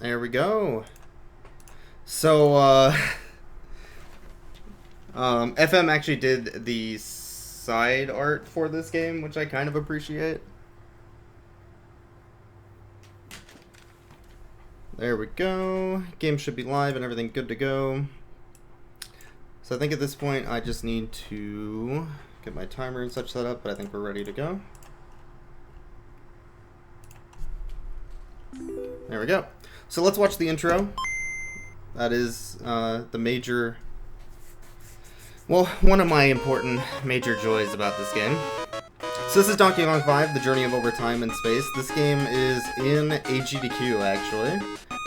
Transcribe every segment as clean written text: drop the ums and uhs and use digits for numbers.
There we go. So, FM actually did the side art for this game, which I kind of appreciate. There we go. Game should be live and everything good to go. So I think at this point I just need to get my timer and such set up, but I think we're ready to go. There we go. So let's watch the intro. That is the major... Well, one of my important major joys about this game. So this is Donkey Kong 5, The Journey of Over Time and Space. This game is in AGDQ, actually.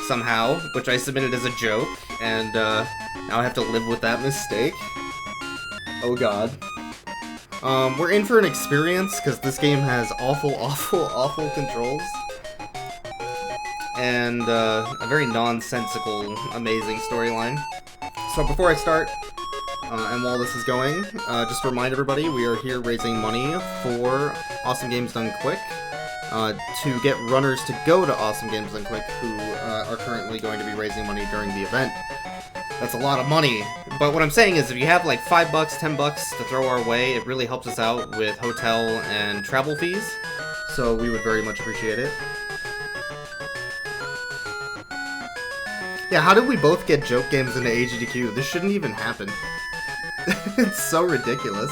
Somehow, which I submitted as a joke, and now I have to live with that mistake. Oh god. We're in for an experience, because this game has awful controls. And a very nonsensical, amazing storyline. So before I start, and while this is going, just to remind everybody, we are here raising money for Awesome Games Done Quick, to get runners to go to Awesome Games Done Quick who are currently going to be raising money during the event. That's a lot of money, but what I'm saying is if you have like $5, $10 to throw our way, it really helps us out with hotel and travel fees, so we would very much appreciate it. Yeah, how did we both get joke games into AGDQ? This shouldn't even happen. It's so ridiculous.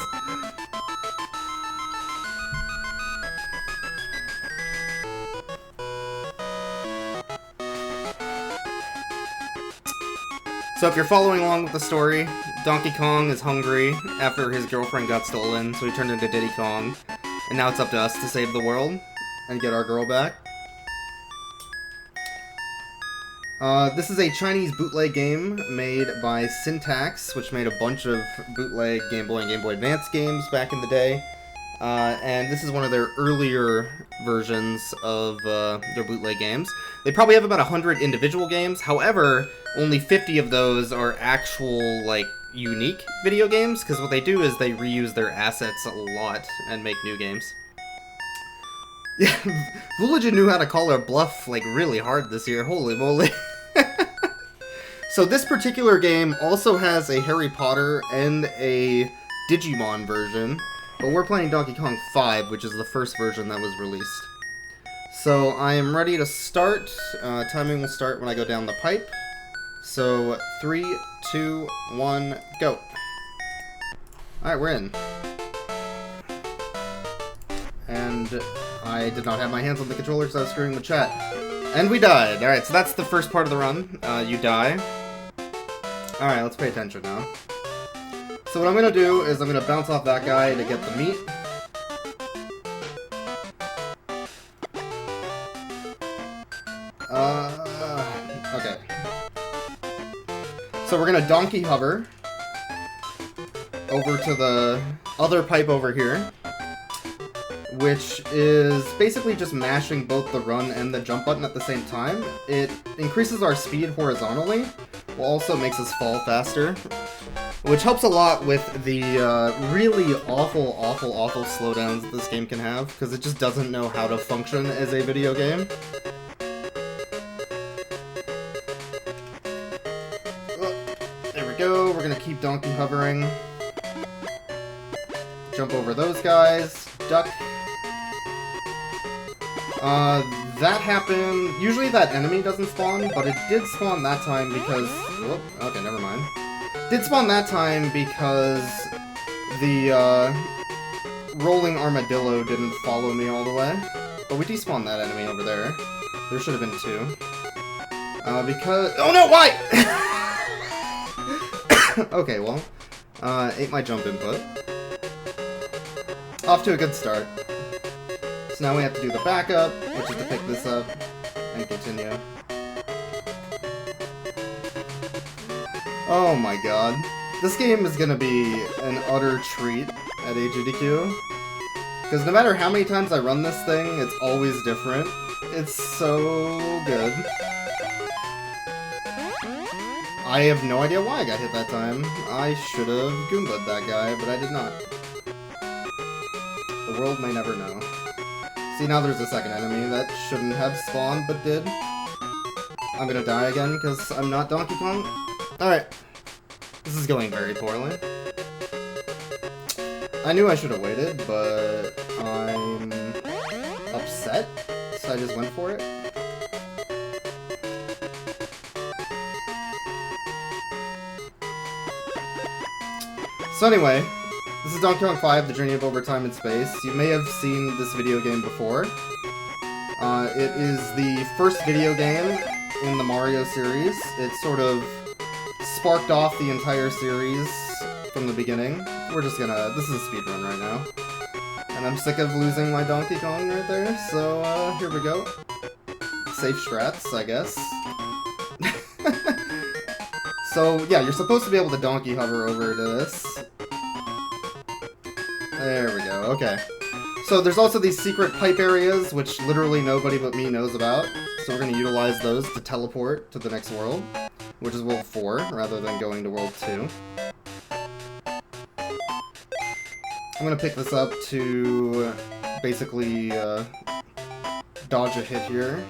So if you're following along with the story, Donkey Kong is hungry after his girlfriend got stolen, so he turned into Diddy Kong. And now it's up to us to save the world and get our girl back. This is a Chinese bootleg game made by Syntax, which made a bunch of bootleg Game Boy and Game Boy Advance games back in the day. And this is one of their earlier versions of their bootleg games. They probably have about 100 individual games, however, only 50 of those are actual, like, unique video games, because what they do is they reuse their assets a lot and make new games. Yeah, Voolagin knew how to call her bluff, like, really hard this year, holy moly. So this particular game also has a Harry Potter and a Digimon version, but we're playing Donkey Kong 5, which is the first version that was released. So I am ready to start. Timing will start when I go down the pipe. So 3, 2, 1, go. Alright, we're in. And I did not have my hands on the controller because I was screwing with chat. And we died. Alright, so that's the first part of the run. You die. Alright, let's pay attention now. So what I'm going to do is I'm going to bounce off that guy to get the meat. Okay. So we're going to donkey hover over to the other pipe over here, which is basically just mashing both the run and the jump button at the same time. It increases our speed horizontally, while also makes us fall faster, which helps a lot with the really awful slowdowns that this game can have, because it just doesn't know how to function as a video game. There we go, we're gonna keep donkey hovering. Jump over those guys, duck. That happened... Usually that enemy doesn't spawn, but it did spawn that time because... Oh, okay, never mind. Did spawn that time because the, rolling armadillo didn't follow me all the way. But we despawned that enemy over there. There should have been 2. Because... Oh no, why?! Okay, well, ate my jump input. Off to a good start. So now we have to do the backup, which is to pick this up and continue. Oh my god. This game is gonna be an utter treat at AGDQ. Because no matter how many times I run this thing, it's always different. It's so good. I have no idea why I got hit that time. I should have Goomba'd that guy, but I did not. The world may never know. See, now there's a second enemy that shouldn't have spawned, but did. I'm gonna die again because I'm not Donkey Kong. Alright. This is going very poorly. I knew I should have waited, but I'm upset, so I just went for it. So anyway, this is Donkey Kong 5, The Journey of Over Time and Space. You may have seen this video game before. It is the first video game in the Mario series. It sort of sparked off the entire series from the beginning. This is a speedrun right now. And I'm sick of losing my Donkey Kong right there, so here we go. Safe strats, I guess. So, yeah, you're supposed to be able to donkey hover over to this. There we go, okay. So there's also these secret pipe areas, which literally nobody but me knows about. So we're going to utilize those to teleport to the next world, which is World 4, rather than going to World 2. I'm going to pick this up to basically dodge a hit here.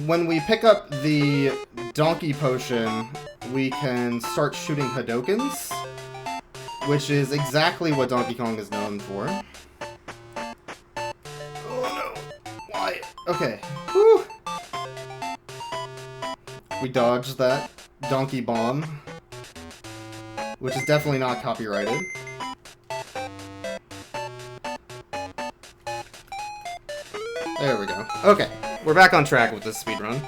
When we pick up the Donkey Potion, we can start shooting Hadokens, which is exactly what Donkey Kong is known for. Oh no! Why? Okay. Whew. We dodged that Donkey Bomb, which is definitely not copyrighted. There we go. Okay, we're back on track with this speedrun.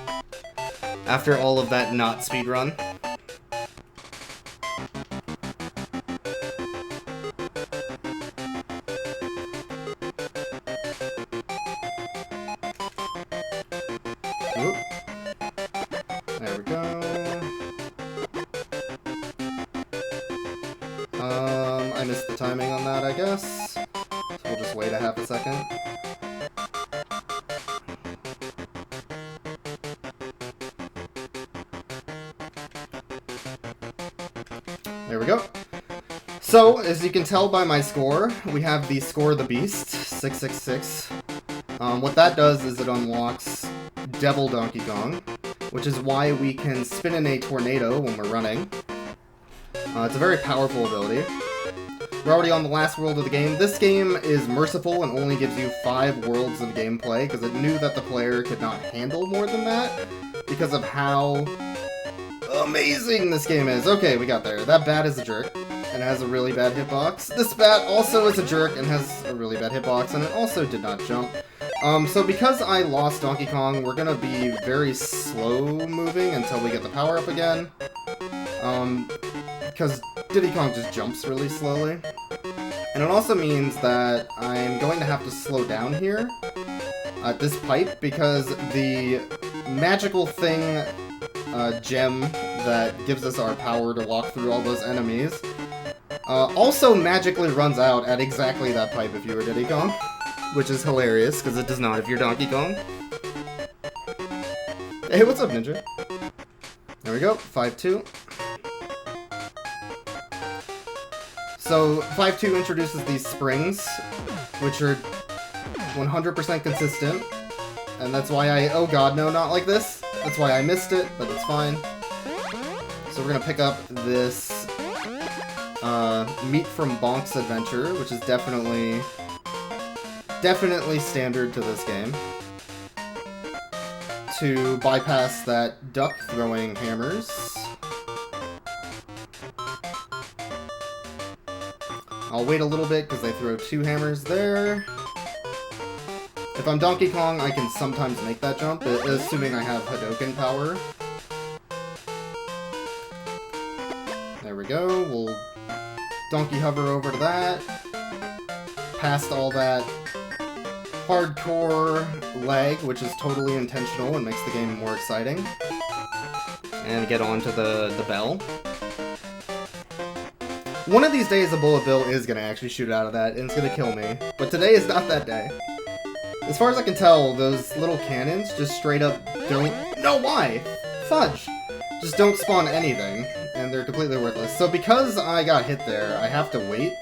After all of that not speedrun. Whoop. There we go. I missed the timing on that, I guess. So we'll just wait a half a second. There we go. So, as you can tell by my score, we have the Score of the Beast, 666. What that does is it unlocks Devil Donkey Kong, which is why we can spin in a tornado when we're running. It's a very powerful ability. We're already on the last world of the game. This game is merciful and only gives you 5 worlds of gameplay, because it knew that the player could not handle more than that, because of how amazing this game is. Okay, we got there. That bat is a jerk, and has a really bad hitbox. This bat also is a jerk, and has a really bad hitbox, and it also did not jump. So because I lost Donkey Kong, we're gonna be very slow moving until we get the power up again. Because Diddy Kong just jumps really slowly. And it also means that I'm going to have to slow down here at this pipe, because the magical thing, gem that gives us our power to walk through all those enemies, also magically runs out at exactly that pipe if you were Diddy Kong. Which is hilarious, because it does not if you're Donkey Kong. Hey, what's up, Ninja? There we go, 5-2. So, 5-2 introduces these springs, which are 100% consistent. And that's why oh god, no, not like this. That's why I missed it, but it's fine. So we're gonna pick up this Meat from Bonk's Adventure, which is definitely standard to this game, to bypass that duck throwing hammers. I'll wait a little bit because they throw 2 hammers there. If I'm Donkey Kong, I can sometimes make that jump, assuming I have Hadoken power. There we go. We'll donkey hover over to that. Past all that hardcore lag, which is totally intentional and makes the game more exciting. And get on to the bell. One of these days, a bullet bill is going to actually shoot out of that, and it's going to kill me. But today is not that day. As far as I can tell, those little cannons just straight up don't... No, why? Fudge! Just don't spawn anything, and they're completely worthless. So because I got hit there, I have to wait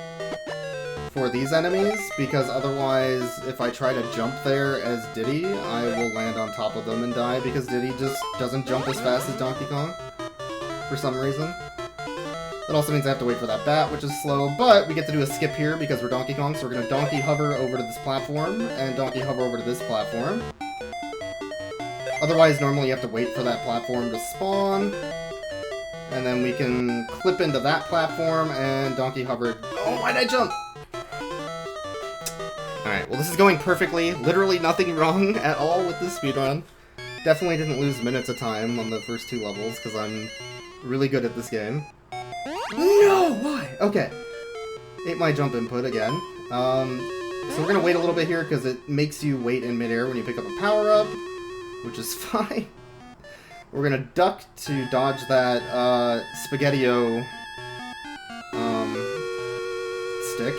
before these enemies, because otherwise, if I try to jump there as Diddy, I will land on top of them and die, because Diddy just doesn't jump as fast as Donkey Kong, for some reason. That also means I have to wait for that bat, which is slow, but we get to do a skip here because we're Donkey Kong, so we're gonna Donkey Hover over to this platform, and Donkey Hover over to this platform. Otherwise, normally you have to wait for that platform to spawn. And then we can clip into that platform and Donkey Hover. Oh, why'd I jump? Alright, well this is going perfectly. Literally nothing wrong at all with this speedrun. Definitely didn't lose minutes of time on the first 2 levels, because I'm really good at this game. No! Why? Okay. Ate my jump input again. So we're gonna wait a little bit here, because it makes you wait in midair when you pick up a power-up, which is fine. We're gonna duck to dodge that, Spaghetti-O, stick.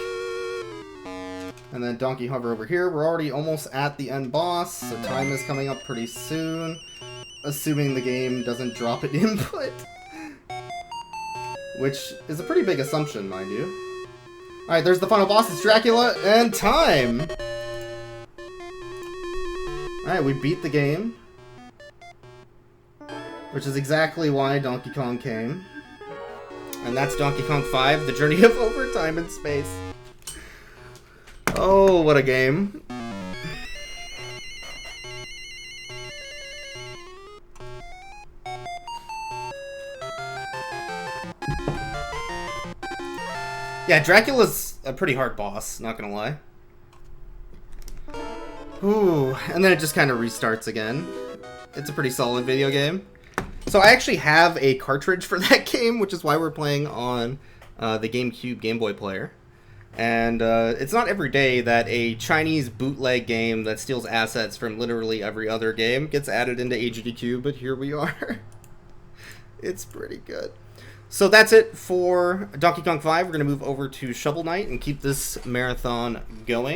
And then Donkey Hover over here. We're already almost at the end boss, so time is coming up pretty soon. Assuming the game doesn't drop an input. Which is a pretty big assumption, mind you. Alright, there's the final boss. It's Dracula, and time! Alright, we beat the game. Which is exactly why Donkey Kong came. And that's Donkey Kong 5, The Journey of Overtime in Space. Oh, what a game. Yeah, Dracula's a pretty hard boss, not gonna lie. Ooh, and then it just kind of restarts again. It's a pretty solid video game. So I actually have a cartridge for that game, which is why we're playing on the GameCube Game Boy player. And it's not every day that a Chinese bootleg game that steals assets from literally every other game gets added into AGDQ, but here we are. It's pretty good. So that's it for Donkey Kong 5. We're going to move over to Shovel Knight and keep this marathon going.